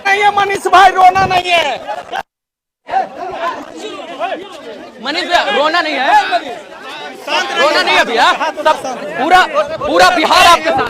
नहीं है मनीष भाई, रोना नहीं है। मनीष भाई रोना नहीं है, रोना नहीं है भैया। सब पूरा बिहार आपके साथ।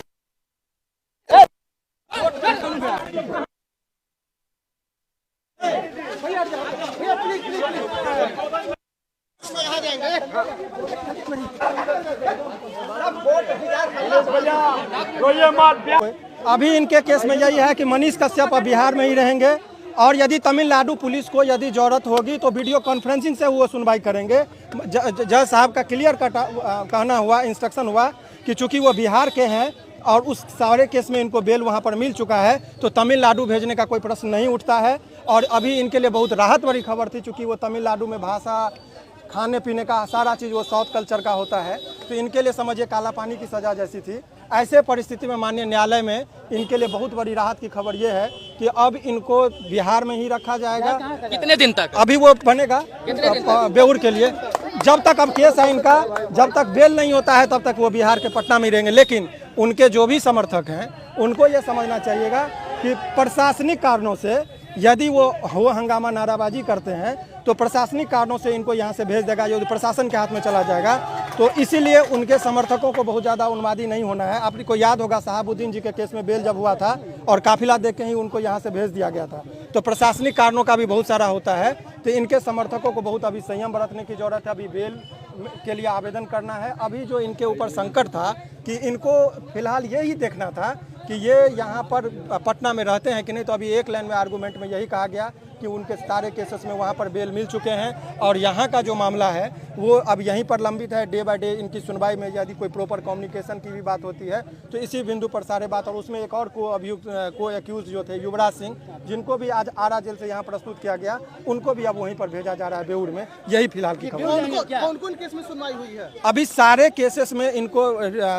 अभी इनके केस में यही है कि मनीष कश्यप अब बिहार में ही रहेंगे और यदि तमिलनाडु पुलिस को यदि जरूरत होगी तो वीडियो कॉन्फ्रेंसिंग से वो सुनवाई करेंगे। जज साहब का क्लियर कहना हुआ, इंस्ट्रक्शन हुआ कि चूंकि वो बिहार के हैं और उस सारे केस में इनको बेल वहाँ पर मिल चुका है तो तमिलनाडु भेजने का कोई प्रश्न नहीं उठता है। और अभी इनके लिए बहुत राहत भरी खबर थी, चूँकि वो तमिलनाडु में भाषा, खाने पीने का सारा चीज़ वो साउथ कल्चर का होता है, तो इनके लिए समझिए काला पानी की सज़ा जैसी थी। ऐसे परिस्थिति में माननीय न्यायालय में इनके लिए बहुत बड़ी राहत की खबर ये है कि अब इनको बिहार में ही रखा जाएगा। कितने दिन तक? अभी वो बनेगा बेउर के लिए, जब तक अब केस है इनका, जब तक बेल नहीं होता है तब तक वो बिहार के पटना में ही रहेंगे। लेकिन उनके जो भी समर्थक हैं उनको ये समझना चाहिएगा कि प्रशासनिक कारणों से यदि वो हंगामा नाराबाजी करते हैं तो प्रशासनिक कारणों से इनको यहाँ से भेज देगा, यदि प्रशासन के हाथ में चला जाएगा तो इसीलिए उनके समर्थकों को बहुत ज़्यादा उन्मादी नहीं होना है। आपको याद होगा शहाबुद्दीन जी के केस में बेल जब हुआ था और काफिला देख के ही उनको यहाँ से भेज दिया गया था, तो प्रशासनिक कारणों का भी बहुत सारा होता है। तो इनके समर्थकों को बहुत अभी संयम बरतने की जरूरत है। अभी बेल के लिए आवेदन करना है। अभी जो इनके ऊपर संकट था कि इनको फिलहाल यही देखना था कि ये यहाँ पर पटना में रहते हैं कि नहीं, तो अभी एक लाइन में आर्गूमेंट में यही कहा गया कि उनके सारे केसेस में वहाँ पर बेल मिल चुके हैं और यहाँ का जो मामला है वो अब यहीं पर लंबित है। डे बाय डे इनकी सुनवाई में यदि कोई प्रॉपर कम्युनिकेशन की भी बात होती है तो इसी बिंदु पर सारे बात। और उसमें एक और को एक्यूज जो थे युवराज सिंह, जिनको भी आज आरा जेल से यहाँ प्रस्तुत किया गया, उनको भी अब वहीं पर भेजा जा रहा है बेउर में। यही फिलहाल की खबर। कौन कौन केस में सुनवाई हुई है? अभी सारे केसेस में इनको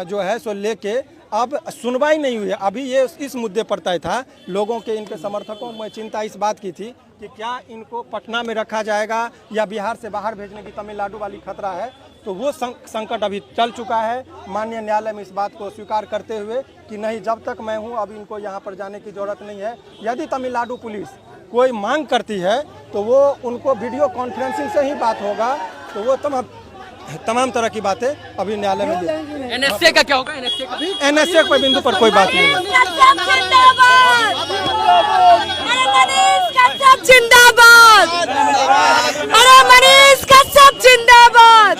जो है सो लेके अब सुनवाई नहीं हुई है। अभी ये इस मुद्दे पर तय था, लोगों के, इनके समर्थकों में चिंता इस बात की थी कि क्या इनको पटना में रखा जाएगा या बिहार से बाहर भेजने की तमिलनाडु वाली खतरा है। तो वो संकट अभी चल चुका है। माननीय न्यायालय में इस बात को स्वीकार करते हुए कि नहीं, जब तक मैं हूँ अब इनको यहाँ पर जाने की जरूरत नहीं है। यदि तमिलनाडु पुलिस कोई मांग करती है तो वो उनको वीडियो कॉन्फ्रेंसिंग से ही बात होगा। तो वो तमाम तरह की बातें अभी न्यायालय में। एनएसए का क्या होगा? एनएसए कोई बिंदु पर कोई बात नहीं है। जिंदाबाद, अरे मनीष कश्यप जिंदाबाद।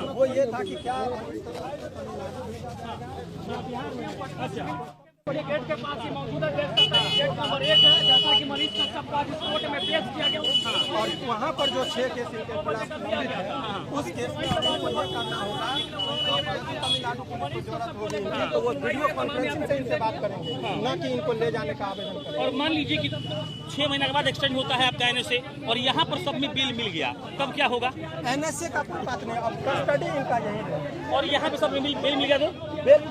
वो ये था कि क्या गेट के पास ही मौजूदा गेट नंबर 1 है, जैसा कि मनीष कश्यप का कोर्ट में पेश किया गया। और वहाँ पर जो 6 केस इनके खिलाफ लंबित है, उस केस में करना होगा। तमिलनाडु पुलिस को जरूरत होगी तो वो वीडियो कॉन्फ्रेंसिंग से इनसे बात करेंगे, न कि इनको ले जाने का आवेदन करेंगे। और मान लीजिए कि 6 महीने के बाद एक्सटेंड होता है आपका एनएसए और यहाँ पर सब में बिल मिल गया, तब क्या होगा? एनएसए का कोई बात नहीं, अब कस्टडी इनका यही है। और यहाँ पे सब में बिल मिल गया तो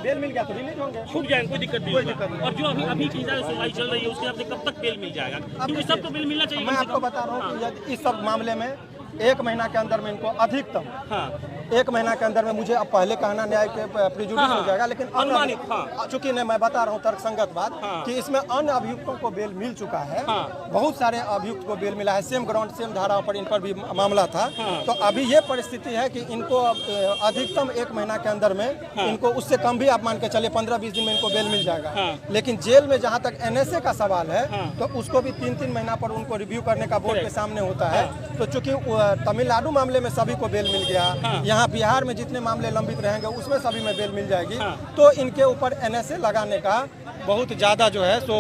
बेल मिल गया तो रिलीज होंगे, छूट जाएंगे, कोई दिक्कत नहीं। और जो अभी की सुनवाई चल रही है उसके आपसे कब तक बेल मिल जाएगा? क्योंकि सबको बिल मिलना चाहिए। मैं आपको बता रहा हूँ कि इस सब मामले में 1 महीना के अंदर में इनको अधिकतम 1 महीना के अंदर में, मुझे अब पहले कहना न्याय के प्रिजुडिस हो जाएगा, लेकिन अनुमानित चूंकि मैं बता रहा हूँ तर्कसंगत बात कि इसमें अन्य अभियुक्तों को बेल मिल चुका है। बहुत सारे अभियुक्त को बेल मिला है, सेम ग्राउंड सेम धाराओं पर इन पर भी मामला था। तो अभी ये परिस्थिति है कि इनको अधिकतम 1 महीना के अंदर में इनको, उससे कम भी आप मान के चले 15-20 दिन में इनको बेल मिल जाएगा। लेकिन जेल में जहाँ तक एनएसए का सवाल है तो उसको भी 3-3 महीना पर उनको रिव्यू करने का बोर्ड के सामने होता है। तो चूंकि तमिलनाडु मामले में सभी को बेल मिल गया, यहाँ बिहार में जितने मामले लंबित रहेंगे उसमें सभी में बेल मिल जाएगी। तो इनके ऊपर एनएसए लगाने का बहुत ज़्यादा जो है सो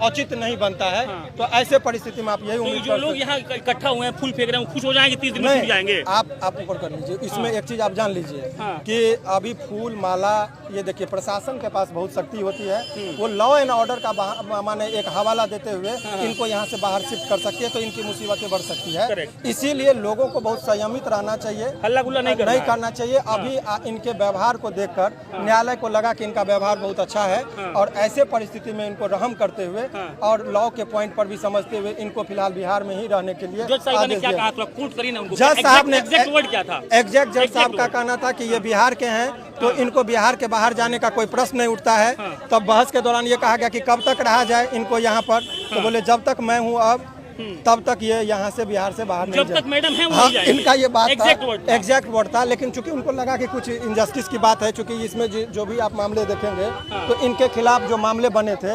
औचित्य नहीं बनता है। तो ऐसे परिस्थिति में आप यही तो उम्मीद जो कर लोग सकते यहाँ इकट्ठा हुए हैं, फूल फेंक रहे हैं, खुश हो जाएंगे, 30 दिन में नहीं, सीख जाएंगे। आप ऊपर कर लीजिए। इसमें एक चीज आप जान लीजिए हाँ। कि अभी फूल माला, ये देखिए प्रशासन के पास बहुत शक्ति होती है, वो लॉ एंड ऑर्डर का माने एक हवाला देते हुए इनको यहाँ से बाहर शिफ्ट कर सकती है, तो इनकी मुसीबतें बढ़ सकती है। Correct। इसीलिए लोगों को बहुत संयमित रहना चाहिए, हल्ला गुल्ला नहीं करना है। करना चाहिए। अभी इनके व्यवहार को देखकर न्यायालय को लगा कि इनका व्यवहार बहुत अच्छा है, और ऐसे परिस्थिति में इनको रहम करते हुए और लॉ के पॉइंट पर भी समझते हुए इनको फिलहाल बिहार में ही रहने के लिए जज साहब ने आदेश क्या दिया। कहा, थोड़ा कोट करिए ना उनको। जज साहब ने एग्जैक्ट वर्ड क्या था? एग्जैक्ट जज साहब का word। कहना था कि ये बिहार के हैं, तो इनको बिहार के बाहर जाने का कोई प्रश्न नहीं उठता है। तब बहस के दौरान ये कहा गया कि कब तक रहा जाए इनको यहाँ पर, तो बोले जब तक मैं हूँ अब तब तक ये यहाँ से बिहार से बाहर नहीं जब तक मैडम है वो हाँ, नहीं जाएंगे। इनका ये बात एग्जैक्ट वर्ड था, लेकिन चूंकि उनको लगा कि कुछ इनजस्टिस की बात है, चूंकि इसमें जो भी आप मामले देखेंगे तो इनके खिलाफ जो मामले बने थे